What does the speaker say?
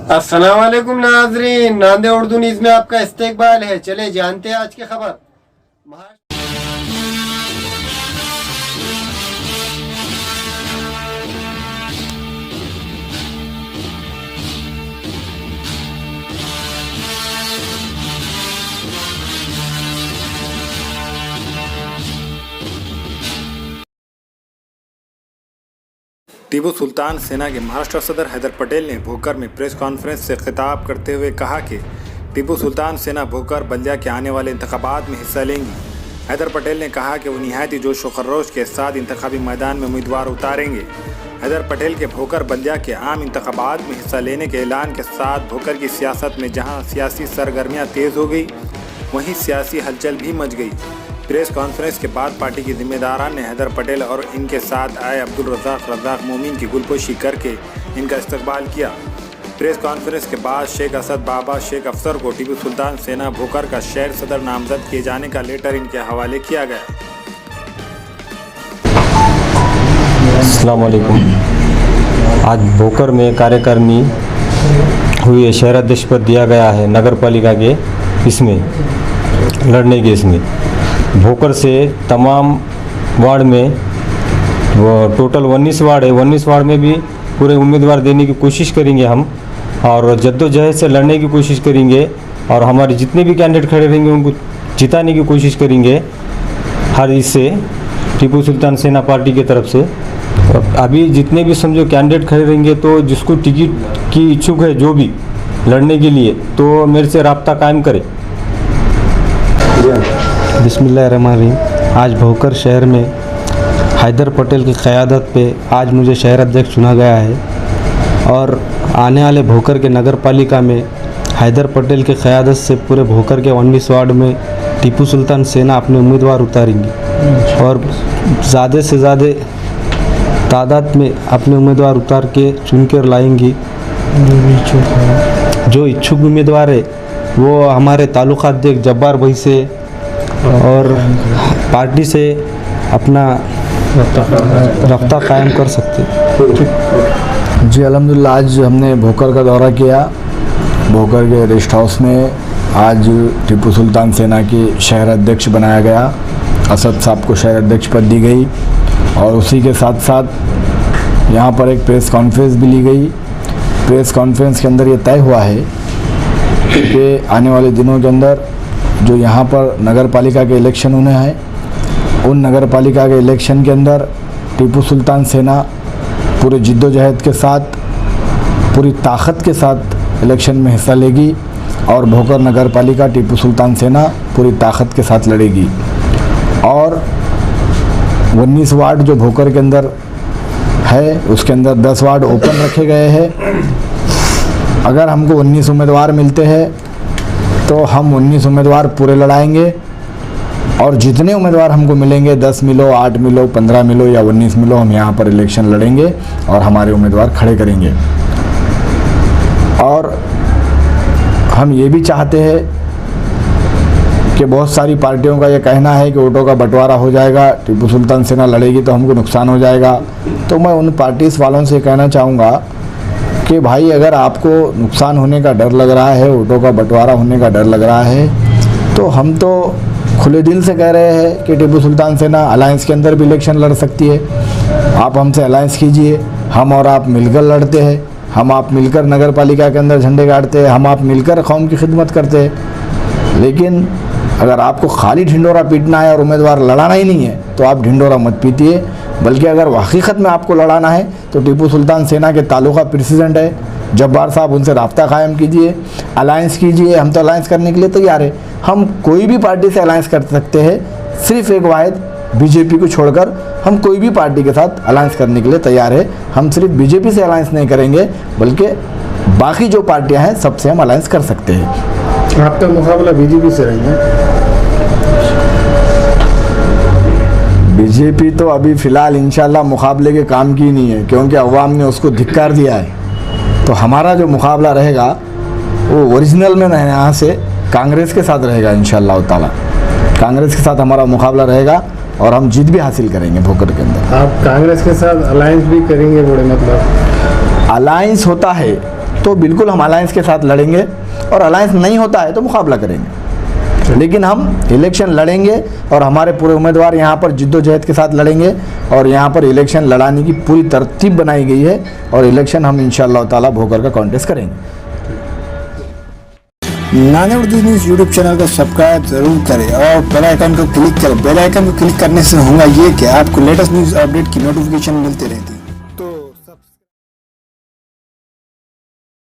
अस्सलाम वालेकुम नाजरीन, नांदे उर्दू न्यूज़ में आपका इस्तकबाल है। चले जानते हैं आज की खबर। टीपू सुल्तान सेना के महाराष्ट्र सदर हैदर पटेल ने भोकर में प्रेस कॉन्फ्रेंस से खिताब करते हुए कहा कि टीपू सुल्तान सेना भोकर बल्दिया के आने वाले इंतखाबात में हिस्सा लेंगी। हैदर पटेल ने कहा कि वो निहायती जोश व खरोश के साथ इंतखाबी मैदान में उम्मीदवार उतारेंगे। हैदर पटेल के भोकर बल्दिया के आम इंतखाबात में हिस्सा लेने के ऐलान के साथ भोकर की सियासत में जहाँ सियासी सरगर्मियाँ तेज़ हो गई, वहीं सियासी हलचल भी मच गई। प्रेस कॉन्फ्रेंस के बाद पार्टी के जिम्मेदारान ने हैदर पटेल और इनके साथ आए अब्दुल रज़ाक मोमीन की गुलपोशी करके इनका इस्तकबाल किया। प्रेस कॉन्फ्रेंस के बाद शेख असद बाबा शेख अफसर को टीपू सुल्तान सेना भोकर का शहर सदर नामजद किए जाने का लेटर इनके हवाले किया गया। अस्सलाम वालेकुम। आज भोकर में कार्यकारिणी हुई है, शहर अध्यक्ष पद दिया गया है नगर पालिका के इसमें लड़ने के। इसमें भोकर से तमाम वार्ड में वो टोटल 19 वार्ड है, 19 वार्ड में भी पूरे उम्मीदवार देने की कोशिश करेंगे हम, और जद्दोजहद से लड़ने की कोशिश करेंगे, और हमारे जितने भी कैंडिडेट खड़े रहेंगे उनको जिताने की कोशिश करेंगे हर इससे टीपू सुल्तान सेना पार्टी की तरफ से। अभी जितने भी समझो कैंडिडेट खड़े रहेंगे तो जिसको टिकट की इच्छुक है जो भी लड़ने के लिए, तो मेरे से रब्ता कायम करे। बिस्मिल्लाहिर्रहमानिर्रहीम। आज भोकर शहर में हैदर पटेल की क़यादत पे आज मुझे शहर अध्यक्ष चुना गया है, और आने वाले भोकर के नगर पालिका में हैदर पटेल की क़यादत से पूरे भोकर के 19 वार्ड में टीपू सुल्तान सेना अपने उम्मीदवार उतारेंगी, और ज़्यादा से ज़्यादा तादाद में अपने उम्मीदवार उतार के चुन कर लाएंगी। जो इच्छुक उम्मीदवार है वो हमारे तालुका अध्यक्ष जब्बार भाई से और पार्टी से अपना रब्ता कायम कर सकते। जी अल्हम्दुलिल्लाह, आज हमने भोकर का दौरा किया। भोकर के रेस्ट हाउस में आज टीपू सुल्तान सेना की शहर अध्यक्ष बनाया गया। असद साहब को शहर अध्यक्ष पद दी गई, और उसी के साथ साथ यहाँ पर एक प्रेस कॉन्फ्रेंस भी ली गई। प्रेस कॉन्फ्रेंस के अंदर ये तय हुआ है कि आने वाले दिनों के अंदर जो यहाँ पर नगर पालिका के इलेक्शन होने हैं, उन नगर पालिका के इलेक्शन के अंदर टीपू सुल्तान सेना पूरे जिद्दोजहद के साथ, पूरी ताकत के साथ इलेक्शन में हिस्सा लेगी, और भोकर नगर पालिका टीपू सुल्तान सेना पूरी ताकत के साथ लड़ेगी। और 19 वार्ड जो भोकर के अंदर है, उसके अंदर 10 वार्ड ओपन रखे गए हैं। अगर हमको 19 उम्मीदवार मिलते हैं तो हम 19 उम्मीदवार पूरे लड़ाएंगे, और जितने उम्मीदवार हमको मिलेंगे 10 मिलो, 8 मिलो, 15 मिलो या 19 मिलो, हम यहाँ पर इलेक्शन लड़ेंगे और हमारे उम्मीदवार खड़े करेंगे। और हम ये भी चाहते हैं कि बहुत सारी पार्टियों का ये कहना है कि वोटों का बंटवारा हो जाएगा, टीपू सुल्तान सेना लड़ेगी तो हमको नुकसान हो जाएगा। तो मैं उन पार्टीज़ वालों से कहना चाहूँगा कि भाई, अगर आपको नुकसान होने का डर लग रहा है, वोटों का बंटवारा होने का डर लग रहा है, तो हम तो खुले दिल से कह रहे हैं कि टीपू सुल्तान सेना अलायंस के अंदर भी इलेक्शन लड़ सकती है। आप हमसे अलायंस कीजिए, हम और आप मिलकर लड़ते हैं, हम आप मिलकर नगर पालिका के अंदर झंडे गाड़ते हैं, हम आप मिलकर कौम की खिदमत करते हैं। लेकिन अगर आपको खाली ढिंडोरा पीटना है और उम्मीदवार लड़ाना ही नहीं है, तो आप ढिंडोरा मत पीटिए, बल्कि अगर हकीकत में आपको लड़ाना है तो टीपू सुल्तान सेना के तालुका प्रेसिडेंट है जब्बार साहब, उनसे राब्ता कायम कीजिए, अलायंस कीजिए। हम तो अलायंस करने के लिए तैयार है। हम कोई भी पार्टी से अलायंस कर सकते हैं, सिर्फ एक वाहिद बीजेपी को छोड़कर हम कोई भी पार्टी के साथ अलायंस करने के लिए तैयार है। हम सिर्फ बीजेपी से अलायंस नहीं करेंगे, बल्कि बाकी जो पार्टियां हैं सबसे हम अलायंस कर सकते हैं। आपका मुकाबला बीजेपी से रहेगा? बीजेपी तो अभी फ़िलहाल इंशाल्लाह मुकाबले के काम की नहीं है, क्योंकि अवाम ने उसको धिक्कार दिया है। तो हमारा जो मुकाबला रहेगा वो ओरिजिनल में यहाँ से कांग्रेस के साथ रहेगा इंशाल्लाह ताला। कांग्रेस के साथ हमारा मुकाबला रहेगा और हम जीत भी हासिल करेंगे भोकर के अंदर। आप कांग्रेस के साथ अलायंस भी करेंगे? बड़े मतलब अलायंस होता है तो बिल्कुल हम अलायंस के साथ लड़ेंगे, और अलायंस नहीं होता है तो मुकाबला करेंगे। लेकिन हम इलेक्शन लड़ेंगे और हमारे पूरे उम्मीदवार यहाँ पर जिद्दोजहद के साथ लड़ेंगे, और यहाँ पर इलेक्शन लड़ाने की पूरी तरतीब बनाई गई है, और इलेक्शन हम इंशाअल्लाह ताला भोकर का कॉन्टेस्ट करेंगे। Nanded Urdu news YouTube channel को सब्सक्राइब जरूर करें और बेल आइकन को क्लिक करें। बेल आइकन को क्लिक करने से होगा ये कि आपको लेटेस्ट न्यूज़ अपडेट की नोटिफिकेशन मिलती रहती है।